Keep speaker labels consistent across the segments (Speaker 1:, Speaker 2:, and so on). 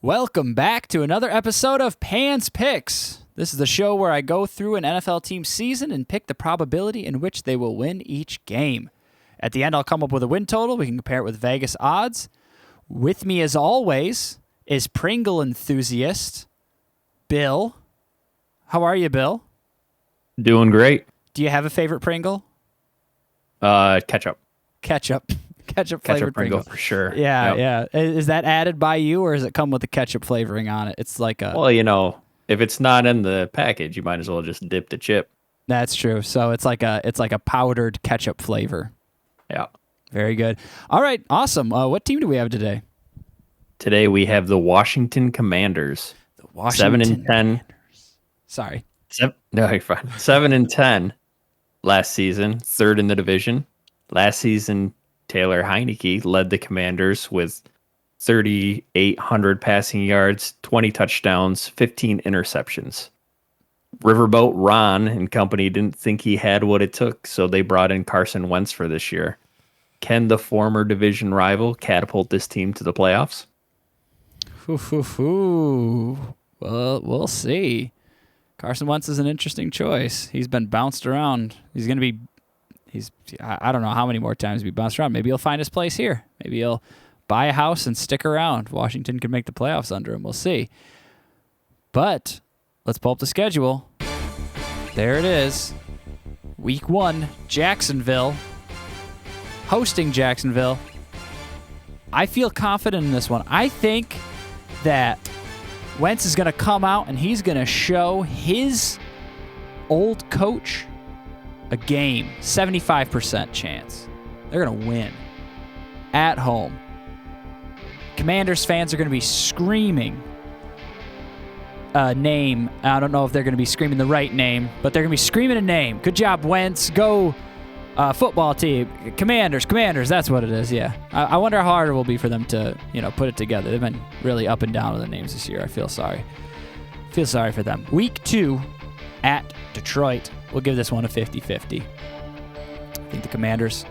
Speaker 1: Welcome back to another episode of Pan's Picks. This is the show where I go through an NFL team's season and pick the probability in which they will win each game. At the end, I'll come up with a win total. We can compare it with Vegas odds. With me, as always, is Pringle enthusiast, Bill. How are you, Bill?
Speaker 2: Doing great.
Speaker 1: Do you have a favorite Pringle?
Speaker 2: Ketchup.
Speaker 1: Ketchup flavored
Speaker 2: Pringle for sure.
Speaker 1: Yeah,
Speaker 2: Yep.
Speaker 1: yeah. Is that added by you, or does it come with the ketchup flavoring on it? It's like a...
Speaker 2: Well, if it's not in the package, you might as well just dip the chip.
Speaker 1: That's true. So it's like a powdered ketchup flavor.
Speaker 2: Yeah.
Speaker 1: Very good. All right, awesome. What team do we have today?
Speaker 2: Today we have the Washington Commanders.
Speaker 1: The Washington
Speaker 2: 7-10.
Speaker 1: Commanders. Sorry.
Speaker 2: No, you're fine. 7-10 last season, third in the division. Last season, Taylor Heineke led the Commanders with 3,800 passing yards, 20 touchdowns, 15 interceptions. Riverboat Ron and company didn't think he had what it took, so they brought in Carson Wentz for this year. Can the former division rival catapult this team to the playoffs?
Speaker 1: Well, we'll see. Carson Wentz is an interesting choice. He's been bounced around. I don't know how many more times he'll be bounced around. Maybe he'll find his place here. Maybe he'll buy a house and stick around. Washington could make the playoffs under him. We'll see. But let's pull up the schedule. There it is. Week 1, Jacksonville. Hosting Jacksonville. I feel confident in this one. I think that Wentz is going to come out and he's going to show his old coach a game. 75% chance. They're going to win. At home. Commanders fans are going to be screaming a name. I don't know if they're going to be screaming the right name, but they're going to be screaming a name. Good job, Wentz. Go football team. Commanders. That's what it is, yeah. I wonder how hard it will be for them to, put it together. They've been really up and down with the names this year. I feel sorry. For them. Week 2 at Detroit. We'll give this one a 50-50. I think the Commanders,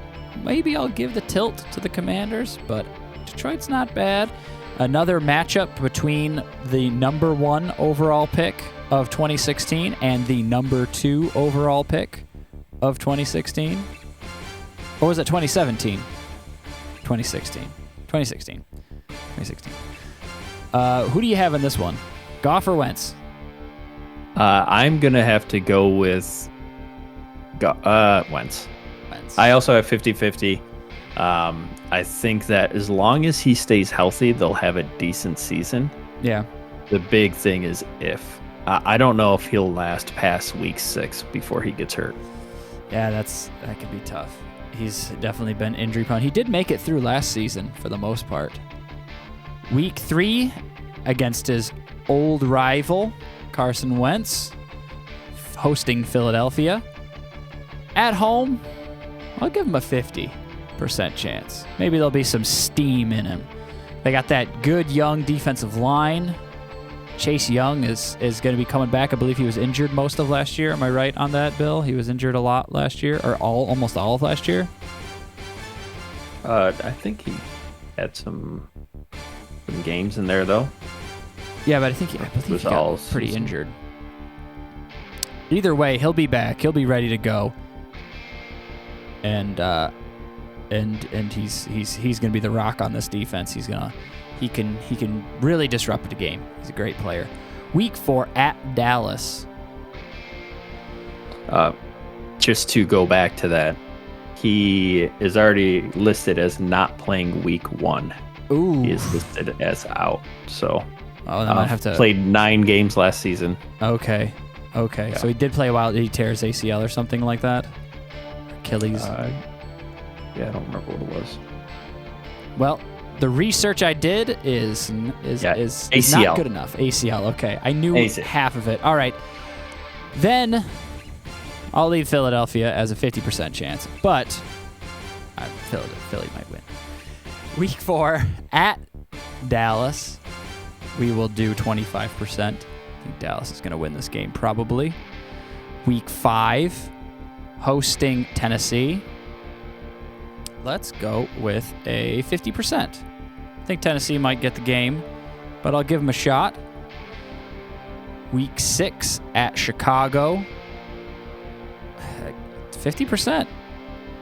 Speaker 1: maybe I'll give the tilt to the Commanders, but Detroit's not bad. Another matchup between the number 1 overall pick of 2016 and the number 2 overall pick of 2016. Or was it 2017? 2016. Who do you have in this one? Goff or Wentz?
Speaker 2: I'm going to have to go with Wentz. I also have 50-50. I think that as long as he stays healthy, they'll have a decent season.
Speaker 1: Yeah.
Speaker 2: The big thing is if. I don't know if he'll last past week 6 before he gets hurt.
Speaker 1: Yeah, that could be tough. He's definitely been injury prone. He did make it through last season for the most part. Week 3 against his old rival, Carson Wentz, hosting Philadelphia. At home, I'll give him a 50% chance. Maybe there'll be some steam in him. They got that good young defensive line. Chase Young is going to be coming back. I believe he was injured most of last year. Am I right on that, Bill? He was injured a lot last year, or almost all of last year?
Speaker 2: I think he had some games in there, though.
Speaker 1: Yeah, but I think he got pretty injured. Either way, he'll be back. He'll be ready to go. And he's going to be the rock on this defense. He can really disrupt the game. He's a great player. Week 4 at Dallas.
Speaker 2: Just to go back to that, he is already listed as not playing week 1.
Speaker 1: Ooh.
Speaker 2: He is listed as out. So
Speaker 1: I might have to
Speaker 2: played 9 games last season.
Speaker 1: Okay. Yeah. So he did play a while. Did he tear his ACL or something like that? Achilles.
Speaker 2: Yeah, I don't remember what it was.
Speaker 1: Well, the research I did is
Speaker 2: ACL.
Speaker 1: not good enough. ACL. Okay, I knew
Speaker 2: ACL.
Speaker 1: half of it. All right, then I'll leave Philadelphia as a 50% chance, but Philly might win. Week 4 at Dallas, we will do 25%. I think Dallas is going to win this game probably. Week 5, hosting Tennessee. Let's go with a 50%. I think Tennessee might get the game. but I'll give them a shot. Week 6 at Chicago. 50%.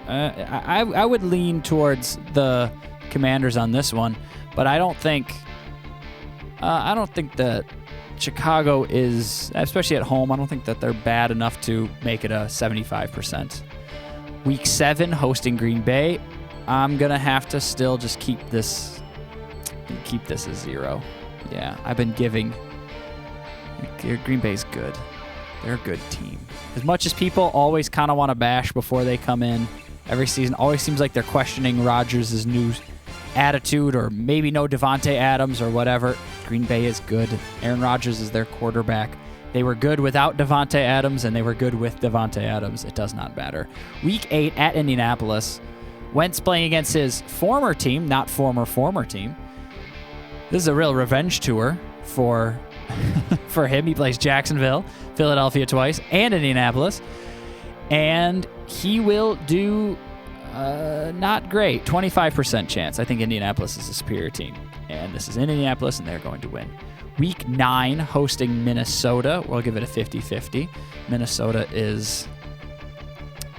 Speaker 1: I would lean towards the Commanders on this one, but I don't think that Chicago is, especially at home, I don't think that they're bad enough to make it a 75%. Week 7 hosting Green Bay. I'm gonna have to still just keep this as 0. Yeah, I've been giving. Green Bay's good. They're a good team. As much as people always kind of want to bash before they come in every season, always seems like they're questioning Rodgers' new attitude or maybe no Devontae Adams or whatever. Green Bay is good. Aaron Rodgers is their quarterback. They were good without Devontae Adams, and they were good with Devontae Adams. It does not matter. Week 8 at Indianapolis. Wentz playing against his former team, not former team. This is a real revenge tour for him. He plays Jacksonville, Philadelphia twice, and Indianapolis. And he will do not great. 25% chance. I think Indianapolis is a superior team. And this is in Indianapolis, and they're going to win. Week 9, hosting Minnesota. We'll give it a 50-50. Minnesota is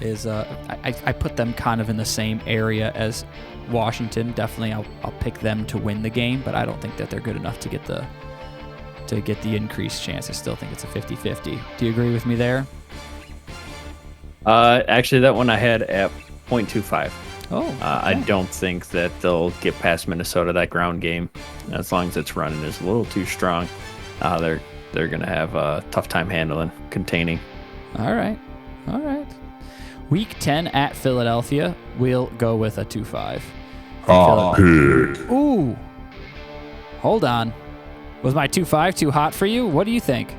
Speaker 1: I put them kind of in the same area as Washington. Definitely, I'll pick them to win the game, but I don't think that they're good enough to get the increased chance. I still think it's a 50-50. Do you agree with me there?
Speaker 2: Actually, that one I had at 0.25.
Speaker 1: Oh, okay.
Speaker 2: I don't think that they'll get past Minnesota. That ground game, as long as it's running, is a little too strong. They're going to have a tough time containing.
Speaker 1: All right. Week 10 at Philadelphia. We'll go with a 2-5. Ooh. Hold on. Was my 2-5 too hot for you? What do you think?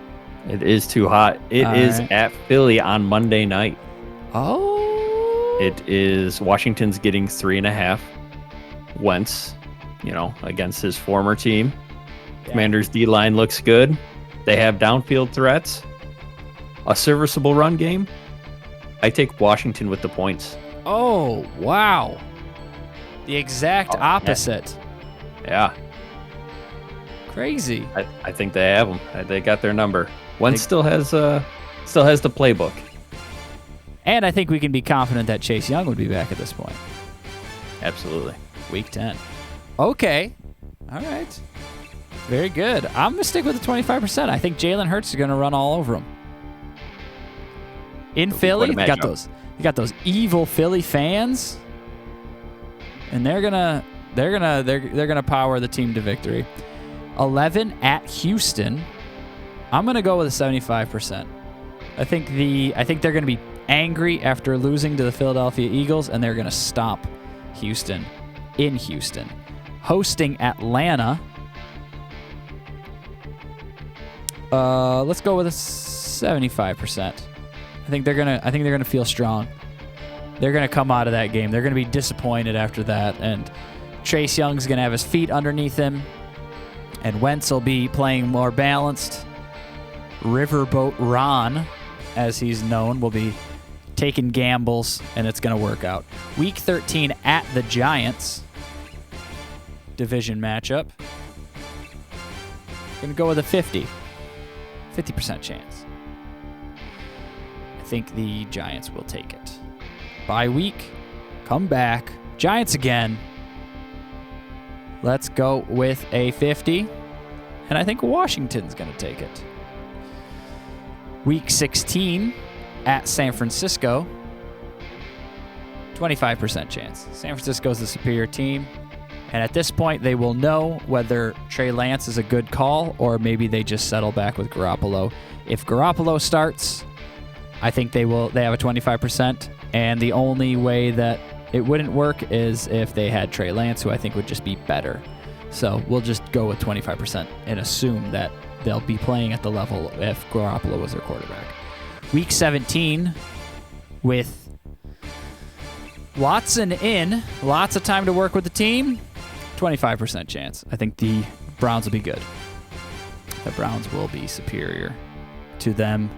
Speaker 2: It is too hot. It is at Philly on Monday night.
Speaker 1: Oh.
Speaker 2: It is Washington's getting 3.5. Wentz, against his former team. Yeah. Commanders D-line looks good. They have downfield threats. A serviceable run game. I take Washington with the points.
Speaker 1: Oh, wow. The exact opposite.
Speaker 2: Yeah.
Speaker 1: Crazy.
Speaker 2: I think they have them. They got their number. Wentz still has the playbook.
Speaker 1: And I think we can be confident that Chase Young would be back at this point.
Speaker 2: Absolutely.
Speaker 1: Week 10. Okay. All right. Very good. I'm going to stick with the 25%. I think Jalen Hurts is going to run all over him. In Philly, you got those evil Philly fans, and they're gonna power the team to victory. 11 at Houston. I'm gonna go with a 75%. I think they're gonna be angry after losing to the Philadelphia Eagles, and they're gonna stomp Houston in Houston. Hosting Atlanta. Let's go with a 75%. I think they're gonna feel strong. They're gonna come out of that game. They're gonna be disappointed after that, and Chase Young's gonna have his feet underneath him, and Wentz will be playing more balanced. Riverboat Ron, as he's known, will be taking gambles, and it's gonna work out. Week 13 at the Giants. Division matchup. Gonna go with a 50% chance. I think the Giants will take it. Bye week, come back, Giants again. Let's go with a 50, and I think Washington's going to take it. Week 16 at San Francisco, 25% chance. San Francisco's the superior team, and at this point, they will know whether Trey Lance is a good call or maybe they just settle back with Garoppolo. If Garoppolo starts, I think they have a 25%, and the only way that it wouldn't work is if they had Trey Lance, who I think would just be better. So we'll just go with 25% and assume that they'll be playing at the level if Garoppolo was their quarterback. Week 17 with Watson in, lots of time to work with the team, 25% chance. I think the Browns will be good. The Browns will be superior to them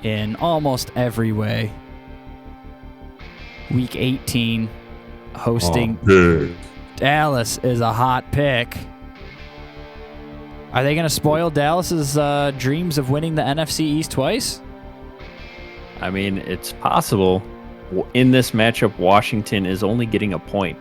Speaker 1: in almost every way. Week 18, hosting Dallas is a hot pick. Are they going to spoil Dallas's dreams of winning the NFC East twice?
Speaker 2: I mean, it's possible. In this matchup, Washington is only getting a point.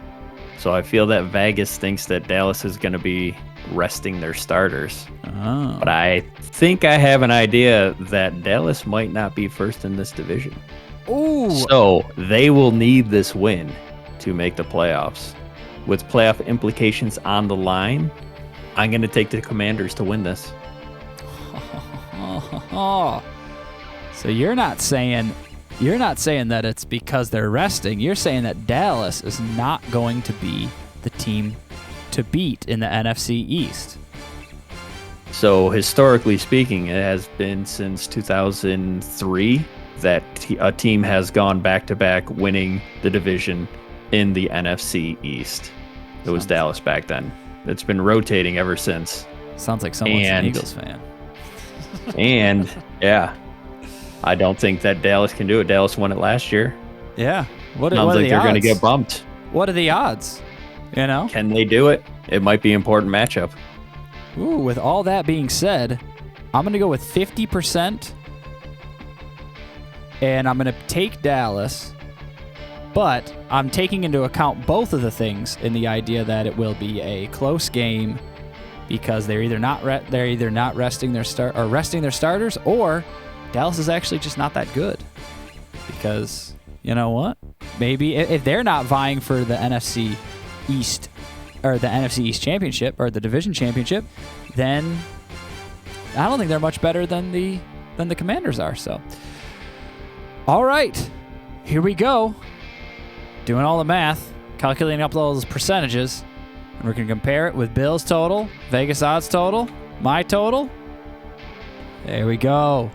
Speaker 2: So I feel that Vegas thinks that Dallas is going to be resting their starters.
Speaker 1: Oh.
Speaker 2: But I think I have an idea that Dallas might not be first in this division.
Speaker 1: Ooh.
Speaker 2: So they will need this win to make the playoffs. With playoff implications on the line, I'm going to take the Commanders to win this.
Speaker 1: So you're not saying that it's because they're resting. You're saying that Dallas is not going to be the team to beat in the NFC East.
Speaker 2: So historically speaking, it has been since 2003 that a team has gone back-to-back winning the division in the NFC East. It was Dallas back then. It's been rotating ever since.
Speaker 1: Sounds like someone's an Eagles fan.
Speaker 2: And, yeah, I don't think that Dallas can do it. Dallas won it last year.
Speaker 1: Yeah.
Speaker 2: Sounds like they're going to get bumped.
Speaker 1: What are the odds? You know?
Speaker 2: Can they do it? It might be an important matchup.
Speaker 1: Ooh, with all that being said, I'm going to go with 50%, and I'm going to take Dallas, but I'm taking into account both of the things in the idea that it will be a close game because they're either not resting their starters, or Dallas is actually just not that good. Because you know what? Maybe if they're not vying for the NFC East or the NFC East championship or the division championship, then I don't think they're much better than the Commanders are. So, all right, here we go. Doing all the math, calculating up all those percentages, and we're going to compare it with Bill's total, Vegas odds total, my total. There we go.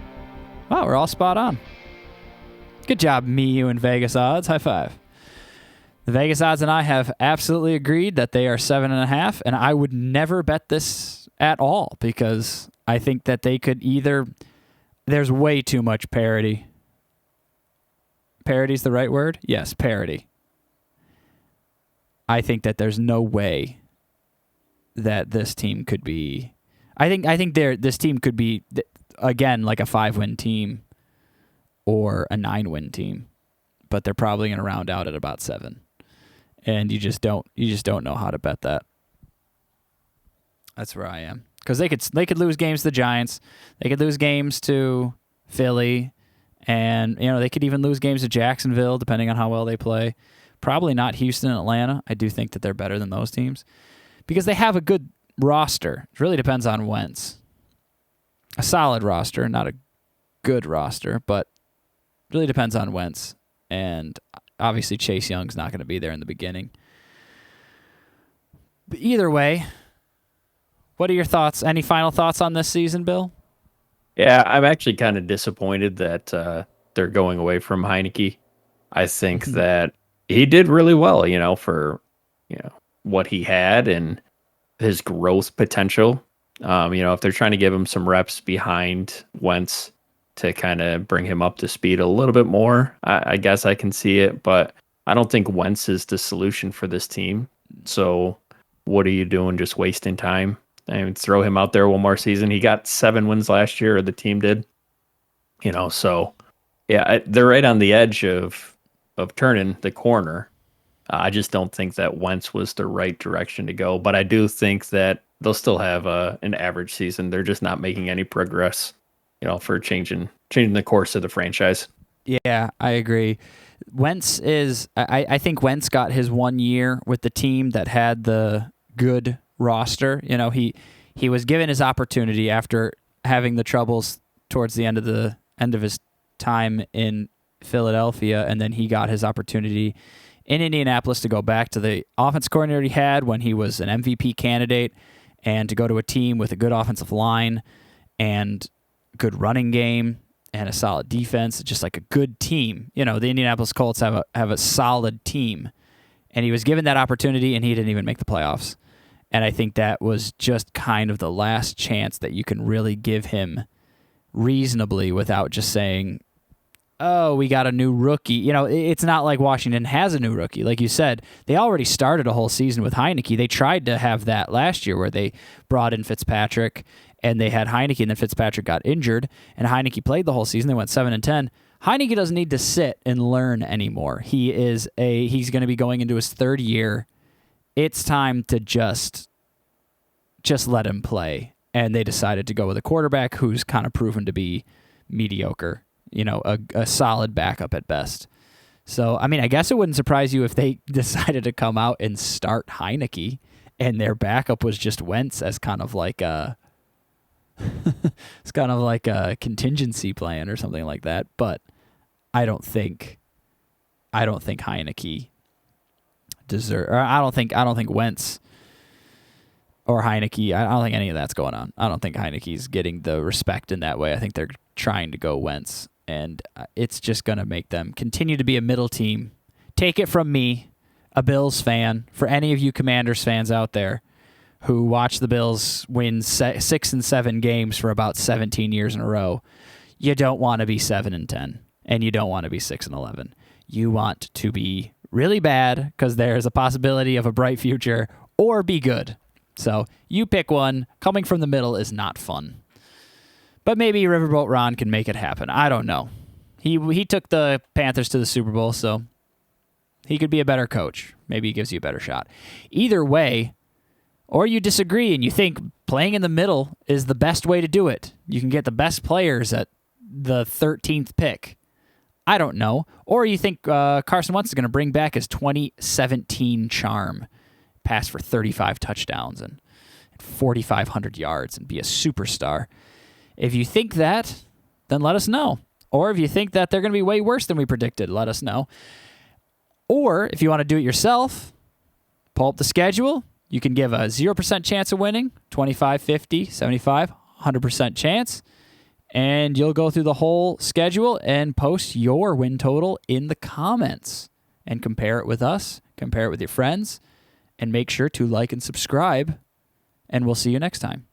Speaker 1: Wow, we're all spot on. Good job, me, you, and Vegas odds. High five. The Vegas odds and I have absolutely agreed that they are 7.5, and I would never bet this at all because I think that they could either. There's way too much parity. Parity's the right word? Yes, parity. I think that there's no way that this team could be. I think this team could be again like a 5-win team or a 9-win team, but they're probably going to round out at about 7, and you just don't know how to bet that. That's where I am because they could lose games to the Giants, they could lose games to Philly, and they could even lose games to Jacksonville depending on how well they play. Probably not Houston and Atlanta. I do think that they're better than those teams because they have a good roster. It really depends on Wentz. A solid roster, not a good roster, but really depends on Wentz. And obviously Chase Young's not going to be there in the beginning. But either way, what are your thoughts? Any final thoughts on this season, Bill?
Speaker 2: Yeah, I'm actually kind of disappointed that they're going away from Heineke. I think that he did really well, for what he had and his growth potential. If they're trying to give him some reps behind Wentz to kind of bring him up to speed a little bit more, I guess I can see it. But I don't think Wentz is the solution for this team. So what are you doing? Just wasting time? I mean, throw him out there one more season. He got 7 wins last year, or the team did. So yeah, they're right on the edge of turning the corner. I just don't think that Wentz was the right direction to go. But I do think that they'll still have an average season. They're just not making any progress, for changing the course of the franchise.
Speaker 1: Yeah, I agree. Wentz is. I think Wentz got his 1 year with the team that had the good roster. He was given his opportunity after having the troubles towards the end of his time in Philadelphia, and then he got his opportunity in Indianapolis to go back to the offense coordinator he had when he was an MVP candidate, and to go to a team with a good offensive line and good running game and a solid defense, just like a good team. The Indianapolis Colts have a solid team, and he was given that opportunity, and he didn't even make the playoffs. And I think that was just kind of the last chance that you can really give him reasonably without just saying, oh, we got a new rookie. It's not like Washington has a new rookie. Like you said, they already started a whole season with Heineke. They tried to have that last year where they brought in Fitzpatrick and they had Heineke, and then Fitzpatrick got injured, and Heineke played the whole season. They went 7-10. Heineke doesn't need to sit and learn anymore. He's going to be going into his third year. It's time to just let him play. And they decided to go with a quarterback who's kind of proven to be mediocre, a solid backup at best. So, I mean, I guess it wouldn't surprise you if they decided to come out and start Heineke and their backup was just Wentz as kind of like a it's kind of like a contingency plan or something like that. But I don't think Heineke I don't think Wentz or Heineke, I don't think any of that's going on. I don't think Heineke's getting the respect in that way. I think they're trying to go Wentz, and it's just going to make them continue to be a middle team. Take it from me, a Bills fan, for any of you Commanders fans out there who watch the Bills win 6 and 7 games for about 17 years in a row. You don't want to be 7-10, and you don't want to be 6-11. You want to be really bad because there's a possibility of a bright future, or be good. So you pick one. Coming from the middle is not fun. But maybe Riverboat Ron can make it happen. I don't know. He took the Panthers to the Super Bowl, so he could be a better coach. Maybe he gives you a better shot. Either way, or you disagree and you think playing in the middle is the best way to do it. You can get the best players at the 13th pick. I don't know. Or you think Carson Wentz is going to bring back his 2017 charm. Pass for 35 touchdowns and 4,500 yards and be a superstar. If you think that, then let us know. Or if you think that they're going to be way worse than we predicted, let us know. Or if you want to do it yourself, pull up the schedule. You can give a 0% chance of winning, 25, 50, 75, 100% chance. And you'll go through the whole schedule and post your win total in the comments. And compare it with us, compare it with your friends. And make sure to like and subscribe, and we'll see you next time.